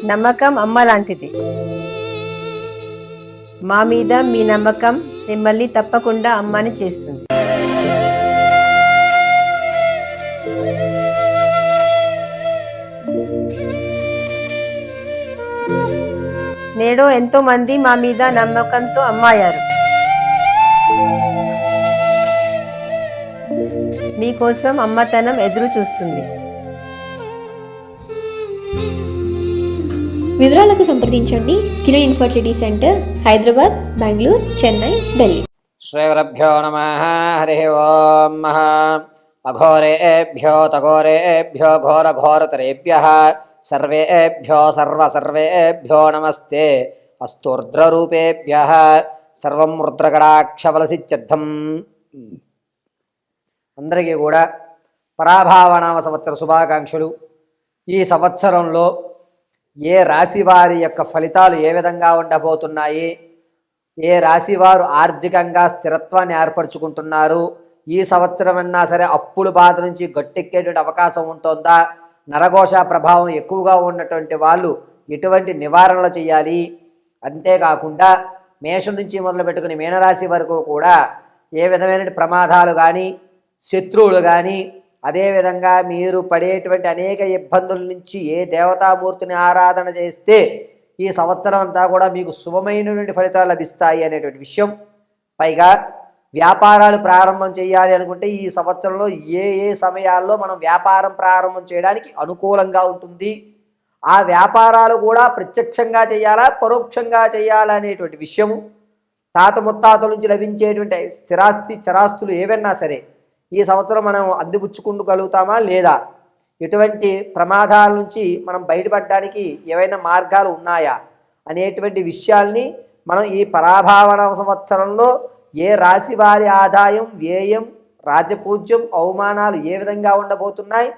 నమ్మకం అమ్మ లాంటిది. మా మీద మీ నమ్మకం మిమ్మల్ని తప్పకుండా అమ్మని చేస్తుంది. నేడు ఎంతో మంది మా మీద నమ్మకంతో అమ్మాయారు. మీకోసం అమ్మతనం ఎదురు చూస్తుంది. వివరాలకు సంప్రదించండి. Kiran infertility centre, Hyderabad, Bengaluru, Chennai, Delhi. శ్రీగురుభ్యో నమః. హరి ఓం. అఘోరేభ్యో తఘోరేభ్యో ఘోరఘోరతరేభ్యః సర్వేభ్యో సర్వేభ్యో నమస్తే. అస్తోర్ధ్రరూపేభ్యః సర్వం రుద్రకటాక్షఫలసిద్ధ్యర్థం. అందరికీ కూడా పరాభావనామ సంవత్సర శుభాకాంక్షలు. ఈ సంవత్సరంలో ఏ రాశి వారి యొక్క ఫలితాలు ఏ విధంగా ఉండబోతున్నాయి, ఏ రాశి వారు ఆర్థికంగా స్థిరత్వాన్ని ఏర్పరచుకుంటున్నారు, ఈ సంవత్సరం అన్నా సరే అప్పుల బాధ నుంచి గట్టెక్కేటువంటి అవకాశం ఉంటుందా, నరఘోష ప్రభావం ఎక్కువగా ఉన్నటువంటి వాళ్ళు ఎటువంటి నివారణలు చేయాలి, అంతేకాకుండా మేషం నుంచి మొదలు పెట్టుకుని మీనరాశి వరకు కూడా ఏ విధమైన ప్రమాదాలు కానీ శత్రువులు కానీ అదేవిధంగా మీరు పడేటువంటి అనేక ఇబ్బందుల నుంచి ఏ దేవతామూర్తిని ఆరాధన చేస్తే ఈ సంవత్సరం అంతా కూడా మీకు శుభమైనటువంటి ఫలితాలు లభిస్తాయి అనేటువంటి విషయం. పైగా వ్యాపారాలు ప్రారంభం చేయాలి అనుకుంటే ఈ సంవత్సరంలో ఏ ఏ సమయాల్లో మనం వ్యాపారం ప్రారంభం చేయడానికి అనుకూలంగా ఉంటుంది, ఆ వ్యాపారాలు కూడా ప్రత్యక్షంగా చేయాలా పరోక్షంగా చేయాలా అనేటువంటి విషయము, తాత ముత్తాతల నుంచి లభించేటువంటి స్థిరాస్తి చరాస్తులు ఏవైనా సరే ఈ సంవత్సరం మనం అందిపుచ్చుకుంటగలుగుతామా లేదా, ఎటువంటి ప్రమాదాల నుంచి మనం బయటపడడానికి ఏవైనా మార్గాలు ఉన్నాయా అనేటువంటి విషయాల్ని మనం ఈ పరాభావన సంవత్సరంలో ఏ రాశి వారి ఆదాయం, వ్యయం, రాజపూజ్యం, అవమానాలు ఏ విధంగా ఉండబోతున్నాయి,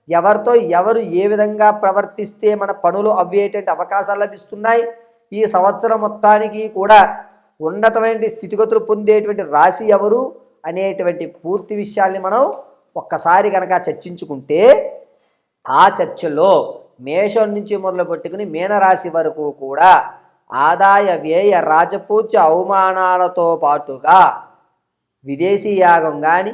ఎవరితో ఎవరు ఏ విధంగా ప్రవర్తిస్తే మన పనులు అవ్వేటువంటి అవకాశాలు లభిస్తున్నాయి, ఈ సంవత్సరం మొత్తానికి కూడా ఉన్నతమైన స్థితిగతులు పొందేటువంటి రాశి ఎవరు అనేటువంటి పూర్తి విషయాల్ని మనం ఒక్కసారి కనుక చర్చించుకుంటే ఆ చర్చలో మేషం నుంచి మొదలు పెట్టుకుని మీనరాశి వరకు కూడా ఆదాయ వ్యయ రాజపూజ్య అవమానాలతో పాటుగా విదేశీ యాగం కానీ,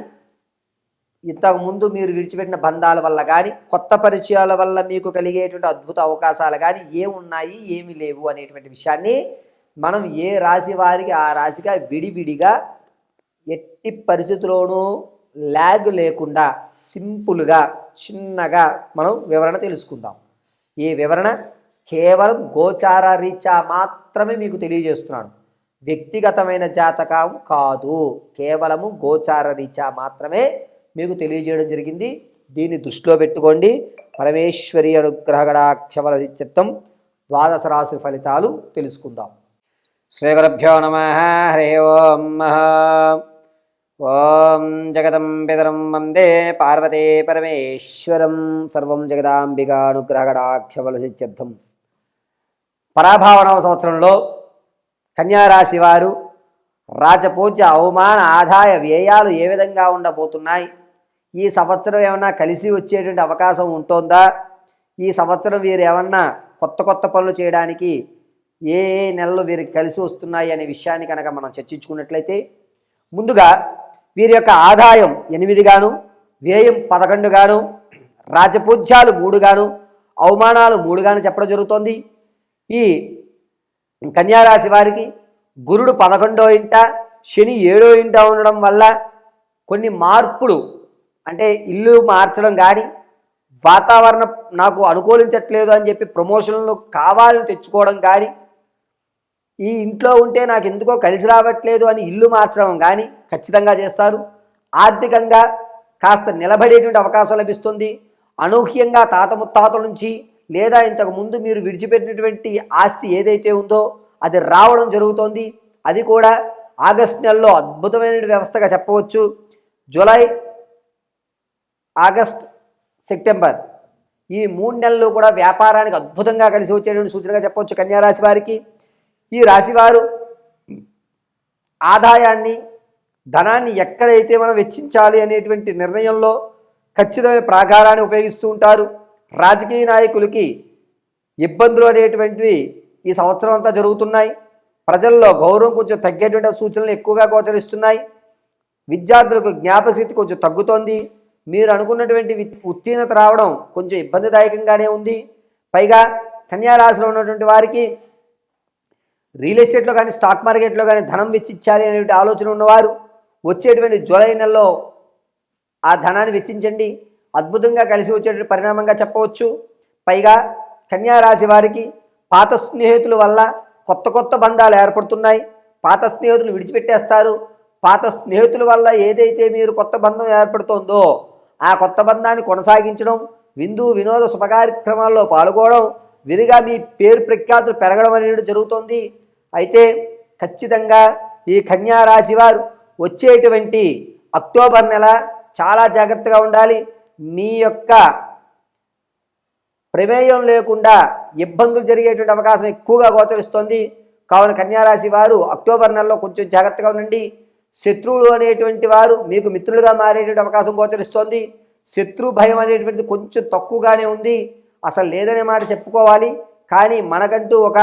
ఇంతకుముందు మీరు విడిచిపెట్టిన బంధాల వల్ల కానీ, కొత్త పరిచయాల వల్ల మీకు కలిగేటువంటి అద్భుత అవకాశాలు కానీ ఏమున్నాయి ఏమి లేవు అనేటువంటి విషయాన్ని మనం ఏ రాశి వారికి ఆ రాశిగా విడివిడిగా ఎట్టి పరిస్థితుల్లోనూ ల్యాగ్ లేకుండా సింపుల్గా చిన్నగా మనం వివరణ తెలుసుకుందాం. ఈ వివరణ కేవలం గోచార రీత్యా మాత్రమే మీకు తెలియజేస్తున్నాను, వ్యక్తిగతమైన జాతకం కాదు, కేవలము గోచార రీత్యా మాత్రమే మీకు తెలియజేయడం జరిగింది. దీన్ని దృష్టిలో పెట్టుకోండి. పరమేశ్వరి అనుగ్రహగడాక్షఫల చిత్తం ద్వాదశ రాశి ఫలితాలు తెలుసుకుందాం. శ్రీగురుభ్యో నమః. హరి ఓం. ఓం జగదంబితరం వందే పార్వతే పరమేశ్వరం. సర్వం జగదాంబికానుగ్రహగడాక్షఫలసిద్ధ్యర్థం. పరాభావనవ సంవత్సరంలో కన్యారాశి వారు రాజపూజ్య అవమాన ఆదాయ వ్యయాలు ఏ విధంగా ఉండబోతున్నాయి, ఈ సంవత్సరం ఏమన్నా కలిసి వచ్చేటువంటి అవకాశం ఉంటుందా, ఈ సంవత్సరం వీరు ఏమన్నా కొత్త కొత్త పనులు చేయడానికి ఏ ఏ నెలలు వీరికి కలిసి వస్తున్నాయి అనే విషయాన్ని కనుక మనం చర్చించుకున్నట్లయితే, ముందుగా వీరి యొక్క ఆదాయం 8 గాను, వ్యయం 11 గాను, రాజపూజ్యాలు 3 గాను, అవమానాలు 3 గాను చెప్పడం జరుగుతోంది. ఈ కన్యారాశి వారికి గురుడు 11వ ఇంట, శని 7వ ఇంట ఉండడం వల్ల కొన్ని మార్పులు, అంటే ఇల్లు మార్చడం కానీ, వాతావరణం నాకు అనుకూలించట్లేదు అని చెప్పి ప్రమోషన్లు కావాలని తెచ్చుకోవడం కానీ, ఈ ఇంట్లో ఉంటే నాకు ఎందుకో కలిసి రావట్లేదు అని ఇల్లు మార్చడం కానీ ఖచ్చితంగా చేస్తారు. ఆర్థికంగా కాస్త నిలబడేటువంటి అవకాశం లభిస్తుంది. అనూహ్యంగా తాత ముత్తాతల నుంచి లేదా ఇంతకు ముందు మీరు విడిచిపెట్టినటువంటి ఆస్తి ఏదైతే ఉందో అది రావడం జరుగుతోంది. అది కూడా ఆగస్టు నెలలో అద్భుతమైన వ్యవస్థగా చెప్పవచ్చు. జూలై, ఆగస్ట్, సెప్టెంబర్ ఈ 3 నెలలు కూడా వ్యాపారానికి అద్భుతంగా కలిసి వచ్చేటువంటి సూచనగా చెప్పవచ్చు కన్యారాశి వారికి. ఈ రాశివారు ఆదాయాన్ని, ధనాన్ని ఎక్కడైతే మనం వెచ్చించాలి అనేటువంటి నిర్ణయంలో ఖచ్చితమైన ప్రాకారాన్ని ఉపయోగిస్తూ ఉంటారు. రాజకీయ నాయకులకి ఇబ్బందులు అనేటువంటివి ఈ సంవత్సరం అంతా జరుగుతున్నాయి. ప్రజల్లో గౌరవం కొంచెం తగ్గేటువంటి సూచనలు ఎక్కువగా గోచరిస్తున్నాయి. విద్యార్థులకు జ్ఞాపకశక్తి కొంచెం తగ్గుతోంది. మీరు అనుకున్నటువంటి ఉత్తీర్ణత రావడం కొంచెం ఇబ్బందిదాయకంగానే ఉంది. పైగా కన్యారాశిలో ఉన్నటువంటి వారికి రియల్ ఎస్టేట్లో కానీ స్టాక్ మార్కెట్లో కానీ ధనం వెచ్చించాలి అనేటువంటి ఆలోచన ఉన్నవారు వచ్చేటువంటి జూలై నెలలో ఆ ధనాన్ని వెచ్చించండి. అద్భుతంగా కలిసి వచ్చేటువంటి పరిణామంగా చెప్పవచ్చు. పైగా కన్యారాశి వారికి పాత స్నేహితుల వల్ల కొత్త కొత్త బంధాలు ఏర్పడుతున్నాయి. పాత స్నేహితులు విడిచిపెట్టేస్తారు. పాత స్నేహితుల వల్ల ఏదైతే మీరు కొత్త బంధం ఏర్పడుతుందో ఆ కొత్త బంధాన్ని కొనసాగించడం, విందు వినోద శుభకార్యక్రమాల్లో పాల్గొనడం, విరిగా మీ పేరు ప్రఖ్యాతులు పెరగడం అనేది జరుగుతుంది. అయితే ఖచ్చితంగా ఈ కన్యారాశి వారు వచ్చేటువంటి అక్టోబర్ నెల చాలా జాగ్రత్తగా ఉండాలి. మీ యొక్క ప్రమేయం లేకుండా ఇబ్బందులు జరిగేటువంటి అవకాశం ఎక్కువగా గోచరిస్తుంది. కావున కన్యారాశి వారు అక్టోబర్ నెలలో కొంచెం జాగ్రత్తగా ఉండండి. శత్రువులు అనేటువంటి వారు మీకు మిత్రులుగా మారేటువంటి అవకాశం గోచరిస్తోంది. శత్రు భయం అనేటువంటిది కొంచెం తక్కువగానే ఉంది. అసలు లేదనే మాట చెప్పుకోవాలి, కానీ మనకంటూ ఒక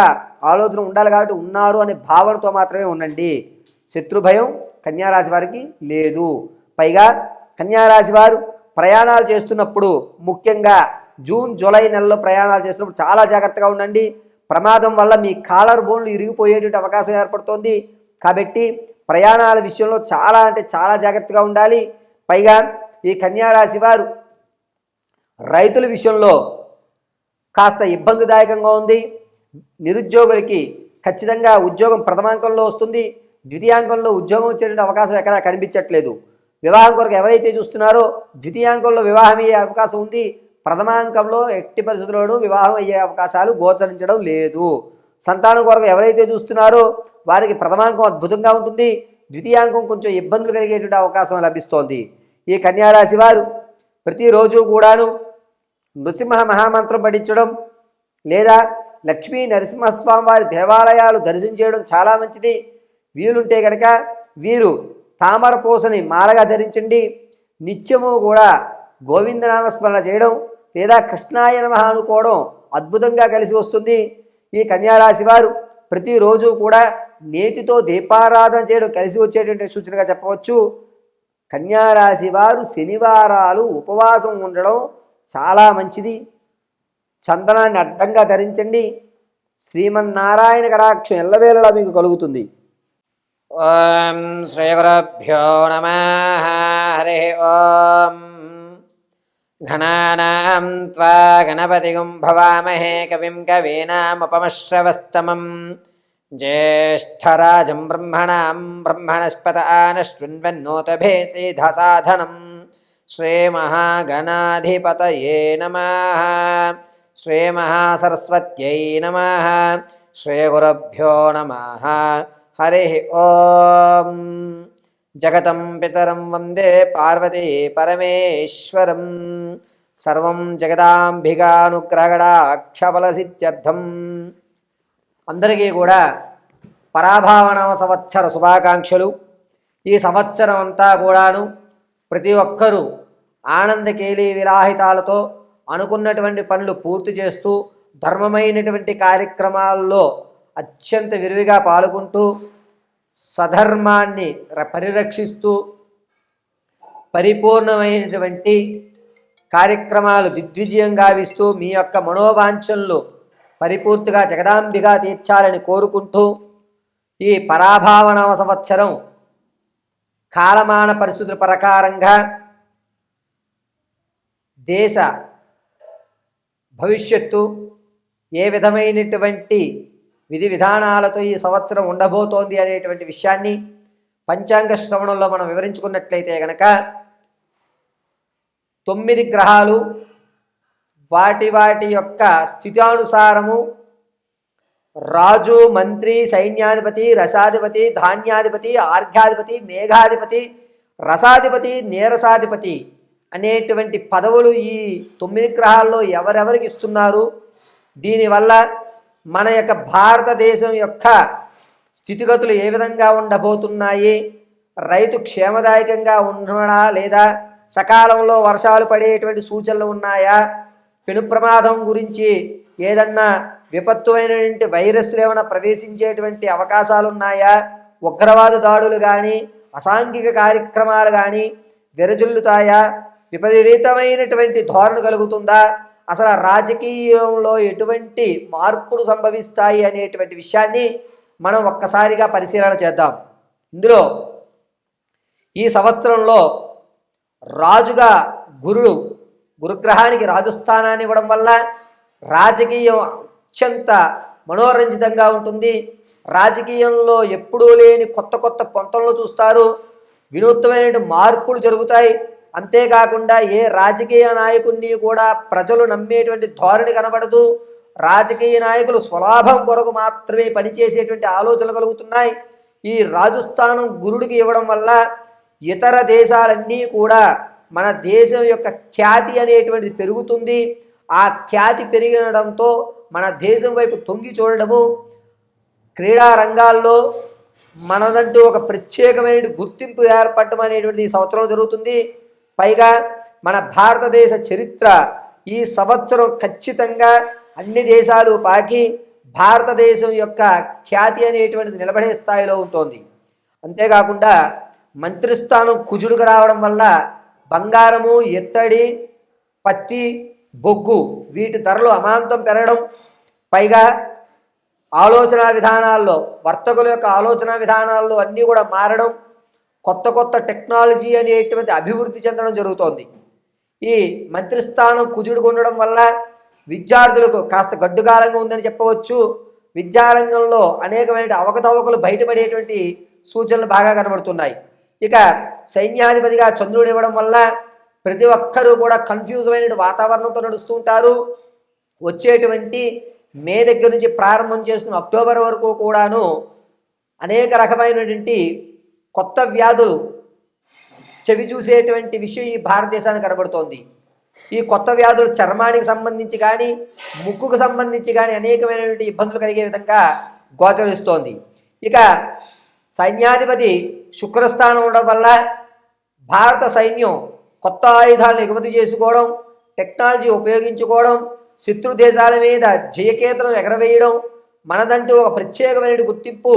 ఆలోచన ఉండాలి కాబట్టి ఉన్నారు అనే భావనతో మాత్రమే ఉండండి. శత్రు భయం కన్యారాశి వారికి లేదు. పైగా కన్యారాశి వారు ప్రయాణాలు చేస్తున్నప్పుడు, ముఖ్యంగా జూన్ జూలై నెలలో ప్రయాణాలు చేస్తున్నప్పుడు చాలా జాగ్రత్తగా ఉండండి. ప్రమాదం వల్ల మీ కాలర్ బోన్లు ఇరిగిపోయేటువంటి అవకాశం ఏర్పడుతోంది. కాబట్టి ప్రయాణాల విషయంలో చాలా అంటే చాలా జాగ్రత్తగా ఉండాలి. పైగా ఈ కన్యారాశి వారు రైతుల విషయంలో కాస్త ఇబ్బందిదాయకంగా ఉంది. నిరుద్యోగులకి ఖచ్చితంగా ఉద్యోగం ప్రథమాంకంలో వస్తుంది. ద్వితీయాంకంలో ఉద్యోగం వచ్చేటువంటి అవకాశం ఎక్కడా కనిపించట్లేదు. వివాహం కొరకు ఎవరైతే చూస్తున్నారో ద్వితీయాంకంలో వివాహం అయ్యే అవకాశం ఉంది. ప్రథమాంకంలో ఎట్టి పరిస్థితుల్లోనూ వివాహం అయ్యే అవకాశాలు గోచరించడం లేదు. సంతానం కొరకు ఎవరైతే చూస్తున్నారో వారికి ప్రథమాంకం అద్భుతంగా ఉంటుంది. ద్వితీయాంకం కొంచెం ఇబ్బందులు కలిగేటువంటి అవకాశం లభిస్తోంది. ఈ కన్యారాశి వారు ప్రతిరోజు కూడాను నృసింహ మహామంత్రం పఠించడం లేదా లక్ష్మీ నరసింహస్వామి వారి దేవాలయాలు దర్శనం చేయడం చాలా మంచిది. వీలుంటే కనుక వీరు తామర పూసని మాలగా ధరించండి. నిత్యము కూడా గోవిందనామస్మరణ చేయడం లేదా కృష్ణాయ నమః అనుకోవడం అద్భుతంగా కలిసి వస్తుంది. ఈ కన్యారాశి వారు ప్రతిరోజు కూడా నేతితో దీపారాధన చేయడం కలిసి వచ్చేటువంటి సూచనగా చెప్పవచ్చు. కన్యారాశి వారు శనివారాలు ఉపవాసం ఉండడం చాలా మంచిది. చందనాన్ని అడ్డంగా ధరించండి. శ్రీమన్నారాయణ కటాక్షం ఎల్లవేళలా మీకు కలుగుతుంది. ఓం శ్రీ గురుభ్యో నమః. హరి ఓం. ఘనానాం త్వా గణపతిగుం భవామహే కవిం కవీనాముపమశ్రవస్తమం జ్యేష్ఠరాజం బ్రహ్మణాం బ్రహ్మణస్పత ఆనశృణ్వన్నోతభేసేధసాధనం. శ్రీమహాగణాధిపతయే నమః. శ్రీమహాసరస్వత్యై నమః. శ్రీగురుభ్యో నమః. హరి ఓం. జగతం పితరం వందే పార్వతీ పరమేశ్వరం. సర్వం జగదాంబికానుగ్రహగడాక్షఫలసిద్ధ్యర్థం. అందరికీ కూడా పరాభావనామ సంవత్సర శుభాకాంక్షలు. ఈ సంవత్సరం అంతా కూడాను ప్రతి ఒక్కరూ ఆనందకేలి విలాహితాలతో అనుకున్నటువంటి పనులు పూర్తి చేస్తూ ధర్మమైనటువంటి కార్యక్రమాల్లో అత్యంత విరివిగా పాల్గొంటూ సధర్మాన్ని పరిరక్షిస్తూ పరిపూర్ణమైనటువంటి కార్యక్రమాలు దిగ్విజయం గావిస్తూ మీ యొక్క మనోవాంఛనలు పరిపూర్తిగా జగదాంబిగా తీర్చాలని కోరుకుంటూ ఈ పరాభావనామ సంవత్సరం కాలమాన పరిస్థితుల ప్రకారంగా దేశ భవిష్యత్తు ఏ విధమైనటువంటి విధి విధానాలతో ఈ సంవత్సరం ఉండబోతోంది అనేటువంటి విషయాన్ని పంచాంగ శ్రవణంలో మనం వివరించుకున్నట్లయితే కనుక 9 గ్రహాలు వాటి వాటి యొక్క స్థితానుసారము రాజు, మంత్రి, సైన్యాధిపతి, రసాధిపతి, ధాన్యాధిపతి, ఆర్ఘ్యాధిపతి, మేఘాధిపతి, రసాధిపతి, నీరసాధిపతి అనేటువంటి పదవులు ఈ 9 గ్రహాల్లో ఎవరెవరికి ఇస్తున్నారు, దీనివల్ల మన యొక్క భారతదేశం యొక్క స్థితిగతులు ఏ విధంగా ఉండబోతున్నాయి, రైతు క్షేమదాయకంగా ఉండడా లేదా, సకాలంలో వర్షాలు పడేటువంటి సూచనలు ఉన్నాయా, పెను ప్రమాదం గురించి ఏదన్నా విపత్తుమైనటువంటి వైరస్లు ఏమైనా ప్రవేశించేటువంటి అవకాశాలు ఉన్నాయా, ఉగ్రవాద దాడులు కానీ అసాంఘిక కార్యక్రమాలు కానీ విరజిల్లుతాయా, విపరీతమైనటువంటి ధోరణి కలుగుతుందా, అసలు రాజకీయంలో ఎటువంటి మార్పులు సంభవిస్తాయి అనేటువంటి విషయాన్ని మనం ఒక్కసారిగా పరిశీలన చేద్దాం. ఇందులో ఈ సంవత్సరంలో రాజుగా గురుగ్రహానికి రాజస్థానాన్ని ఇవ్వడం వల్ల రాజకీయం అత్యంత మనోరంజితంగా ఉంటుంది. రాజకీయంలో ఎప్పుడూ లేని కొత్త కొత్త పొంతలను చూస్తారు, వినూత్నమైన మార్పులు జరుగుతాయి. అంతేకాకుండా ఏ రాజకీయ నాయకుడిని కూడా ప్రజలు నమ్మేటువంటి ధోరణి కనబడదు. రాజకీయ నాయకులు స్వలాభం కొరకు మాత్రమే పనిచేసేటువంటి ఆలోచనలు కలుగుతున్నాయి. ఈ రాజస్థానం గురుడికి ఇవ్వడం వల్ల ఇతర దేశాలన్నీ కూడా మన దేశం యొక్క ఖ్యాతి అనేటువంటిది పెరుగుతుంది. ఆ ఖ్యాతి పెరిగడంతో మన దేశం వైపు తొంగి చూడడము, క్రీడా రంగాల్లో మనదంటూ ఒక ప్రత్యేకమైన గుర్తింపు ఏర్పడటం అనేటువంటిది ఈ సంవత్సరం జరుగుతుంది. పైగా మన భారతదేశ చరిత్ర ఈ సంవత్సరం ఖచ్చితంగా అన్ని దేశాలు పాకి భారతదేశం యొక్క ఖ్యాతి అనేటువంటిది నిలబడే స్థాయిలో ఉంటుంది. అంతేకాకుండా మంత్రిస్థానం కుజుడుకు రావడం వల్ల బంగారము, ఎత్తడి, పత్తి, బొగ్గు వీటి ధరలు అమాంతం పెరగడం, పైగా ఆలోచన విధానాల్లో వర్తకుల యొక్క ఆలోచన విధానాల్లో అన్నీ కూడా మారడం, కొత్త కొత్త టెక్నాలజీ అనేటువంటి అభివృద్ధి చెందడం జరుగుతోంది. ఈ మంత్రిస్థానం కుజుడుకు ఉండడం వల్ల విద్యార్థులకు కాస్త గడ్డుకాలంగా ఉందని చెప్పవచ్చు. విద్యారంగంలో అనేకమైన అవకతవకలు బయటపడేటువంటి సూచనలు బాగా కనబడుతున్నాయి. ఇక సైన్యాధిపతిగా చంద్రుడు ఇవ్వడం వల్ల ప్రతి ఒక్కరూ కూడా కన్ఫ్యూజ్ అయిన వాతావరణంతో నడుస్తూ ఉంటారు. వచ్చేటువంటి మే దగ్గర నుంచి ప్రారంభం చేసుకున్న అక్టోబర్ వరకు కూడాను అనేక రకమైనటువంటి కొత్త వ్యాధులు చెవి చూసేటువంటి విషయం ఈ భారతదేశానికి కనబడుతోంది. ఈ కొత్త వ్యాధులు చర్మానికి సంబంధించి కానీ ముక్కుకు సంబంధించి కానీ అనేకమైనటువంటి ఇబ్బందులు కలిగే విధంగా గోచరిస్తోంది. ఇక సైన్యాధిపతి శుక్రస్థానం ఉండడం వల్ల భారత సైన్యం కొత్త ఆయుధాలను ఎగుమతి చేసుకోవడం, టెక్నాలజీ ఉపయోగించుకోవడం, శత్రు దేశాల మీద జయకేతనం ఎగరవేయడం, మనదంటూ ఒక ప్రత్యేకమైన గుర్తింపు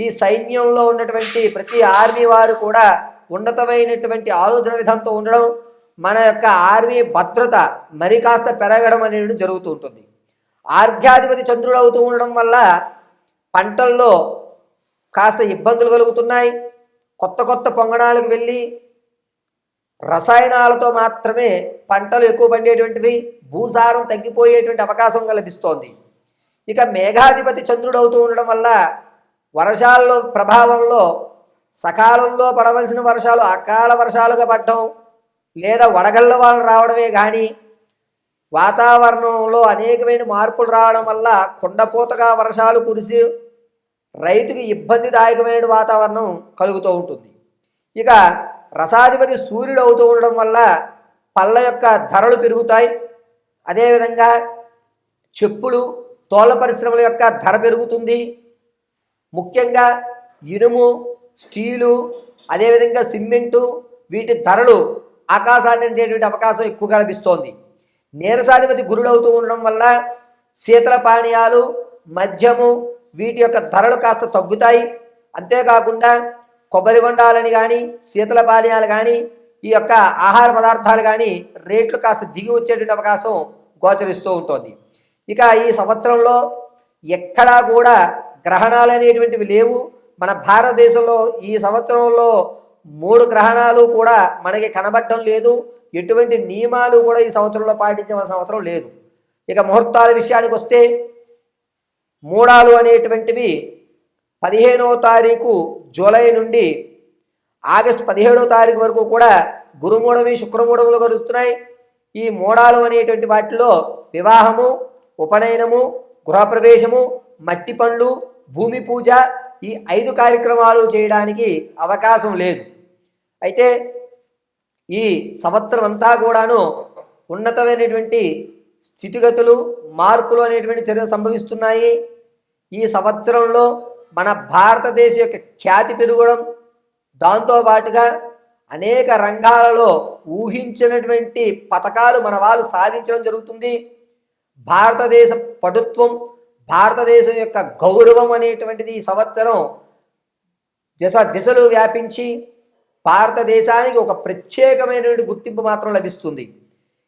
ఈ సైన్యంలో ఉన్నటువంటి ప్రతి ఆర్మీ వారు కూడా ఉన్నతమైనటువంటి ఆలోచన విధానంతో ఉండడం, మన యొక్క ఆర్మీ భద్రత మరి కాస్త పెరగడం అనేది జరుగుతూ ఉంటుంది. ఆర్ఘ్యాధిపతి చంద్రుడు అవుతూ ఉండడం వల్ల పంటల్లో కాస్త ఇబ్బందులు కలుగుతున్నాయి. కొత్త కొత్త పొంగణాలకు వెళ్ళి రసాయనాలతో మాత్రమే పంటలు ఎక్కువ పండేటువంటివి, భూసారం తగ్గిపోయేటువంటి అవకాశం లభిస్తోంది. ఇక మేఘాధిపతి చంద్రుడు అవుతూ ఉండడం వల్ల వర్షాల్లో ప్రభావంలో సకాలంలో పడవలసిన వర్షాలు అకాల వర్షాలుగా పడడం, లేదా వడగళ్ళ వాళ్ళు రావడమే కానీ వాతావరణంలో అనేకమైన మార్పులు రావడం వల్ల కుండపోతగా వర్షాలు కురిసి రైతుకి ఇబ్బందిదాయకమైన వాతావరణం కలుగుతూ ఉంటుంది. ఇక రసాధిపతి సూర్యుడు అవుతూ ఉండడం వల్ల పళ్ళ యొక్క ధరలు పెరుగుతాయి. అదేవిధంగా చెప్పులు, తోళ్ల పరిశ్రమల యొక్క ధర పెరుగుతుంది. ముఖ్యంగా ఇనుము, స్టీలు, అదేవిధంగా సిమెంటు వీటి ధరలు ఆకాశాన్ని అందేటువంటి అవకాశం ఎక్కువగా లభిస్తోంది. నీరసాధిపతి గురుడు అవుతూ ఉండడం వల్ల శీతల పానీయాలు, మద్యము వీటి యొక్క ధరలు కాస్త తగ్గుతాయి. అంతేకాకుండా కొబ్బరి బొండాలని కానీ శీతల పానీయాలు కానీ ఈ యొక్క ఆహార పదార్థాలు కానీ రేట్లు కాస్త దిగి వచ్చేటువంటి అవకాశం గోచరిస్తూ ఉంటుంది. ఇక ఈ సంవత్సరంలో ఎక్కడా కూడా గ్రహణాలు అనేటువంటివి లేవు. మన భారతదేశంలో ఈ సంవత్సరంలో 3 గ్రహణాలు కూడా మనకి కనబడటం లేదు. ఎటువంటి నియమాలు కూడా ఈ సంవత్సరంలో పాటించవలసిన అవసరం లేదు. ఇక ముహూర్తాల విషయానికి వస్తే మూడాలు అనేటువంటివి 15వ తారీఖు జూలై నుండి ఆగస్టు 17వ తారీఖు వరకు కూడా గురుమూఢమి, శుక్రమూఢములు కలుస్తున్నాయి. ఈ మూడాలు అనేటువంటి వాటిలో వివాహము, ఉపనయనము, గృహప్రవేశము, మట్టి పండ్లు, భూమి పూజ ఈ 5 కార్యక్రమాలు చేయడానికి అవకాశం లేదు. అయితే ఈ సంవత్సరం అంతా కూడాను ఉన్నతమైనటువంటి స్థితిగతులు, మార్పులు అనేటువంటి చర్యలు సంభవిస్తున్నాయి. ఈ సంవత్సరంలో మన భారతదేశం యొక్క ఖ్యాతి పెరగడం, దాంతోపాటుగా అనేక రంగాలలో ఊహించినటువంటి పథకాలు మన వాళ్ళు సాధించడం జరుగుతుంది. భారతదేశ పటుత్వం, భారతదేశం యొక్క గౌరవం అనేటువంటిది ఈ సంవత్సరం దిశలు వ్యాపించి భారతదేశానికి ఒక ప్రత్యేకమైనటువంటి గుర్తింపు మాత్రం లభిస్తుంది.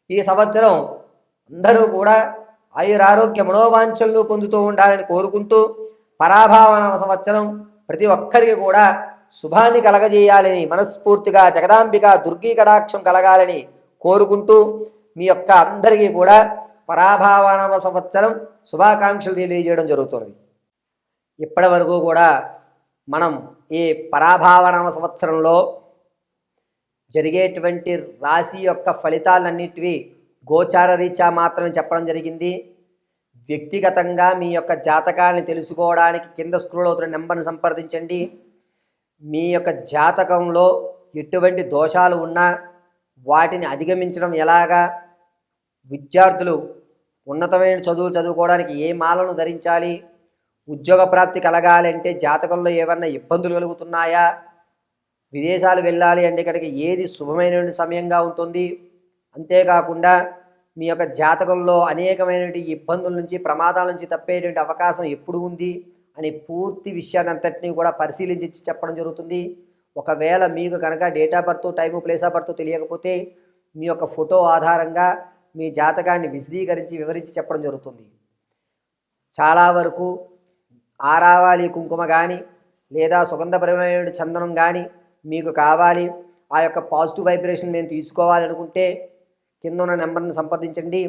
ఈ సంవత్సరం అందరూ కూడా ఆయురారోగ్య మనోవాంఛలు పొందుతూ ఉండాలని కోరుకుంటూ, పరాభావన సంవత్సరం ప్రతి ఒక్కరికి కూడా శుభాన్ని కలగజేయాలని మనస్ఫూర్తిగా జగదాంబిక దుర్గీ కటాక్షం కలగాలని కోరుకుంటూ మీ యొక్క అందరికీ కూడా పరాభావన సంవత్సరం శుభాకాంక్షలు తెలియజేయడం జరుగుతుంది. ఇప్పటి వరకు కూడా మనం ఈ పరాభావన సంవత్సరంలో జరిగేటువంటి రాశి యొక్క ఫలితాలన్నిటివి గోచార రీత్యా మాత్రమే చెప్పడం జరిగింది. వ్యక్తిగతంగా మీ యొక్క జాతకాన్ని తెలుసుకోవడానికి కింద స్క్రోల్ అవుతున్న నెంబర్ని సంప్రదించండి. మీ యొక్క జాతకంలో ఎటువంటి దోషాలు ఉన్నా వాటిని అధిగమించడం ఎలాగా, విద్యార్థులు ఉన్నతమైన చదువులు చదువుకోవడానికి ఏ మాలను ధరించాలి, ఉద్యోగ ప్రాప్తి కలగాలంటే జాతకంలో ఏమన్నా ఇబ్బందులు కలుగుతున్నాయా, విదేశాలు వెళ్ళాలి అంటే కనుక ఏది శుభమైనటువంటి సమయంగా ఉంటుంది, అంతేకాకుండా మీ యొక్క జాతకంలో అనేకమైనటువంటి ఇబ్బందుల నుంచి ప్రమాదాల నుంచి తప్పేటువంటి అవకాశం ఎప్పుడు ఉంది అని పూర్తి విషయాన్ని అంతటినీ కూడా పరిశీలించి చెప్పడం జరుగుతుంది. ఒకవేళ మీకు కనుక date of birth, time, place of birth తెలియకపోతే మీ యొక్క ఫోటో ఆధారంగా మీ జాతకాన్ని విశదీకరించి వివరించి చెప్పడం జరుగుతుంది. చాలా వరకు ఆరావాలి కుంకుమ కానీ లేదా సుగంధపరమైన చందనం కానీ మీకు కావాలి, ఆ యొక్క పాజిటివ్ వైబ్రేషన్ మేము తీసుకోవాలనుకుంటే కింద ఉన్న నెంబర్ని సంప్రదించండి.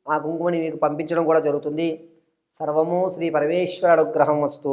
ఆ కుంకుమని మీకు పంపించడం కూడా జరుగుతుంది. సర్వము శ్రీ పరమేశ్వర అనుగ్రహం వస్తు.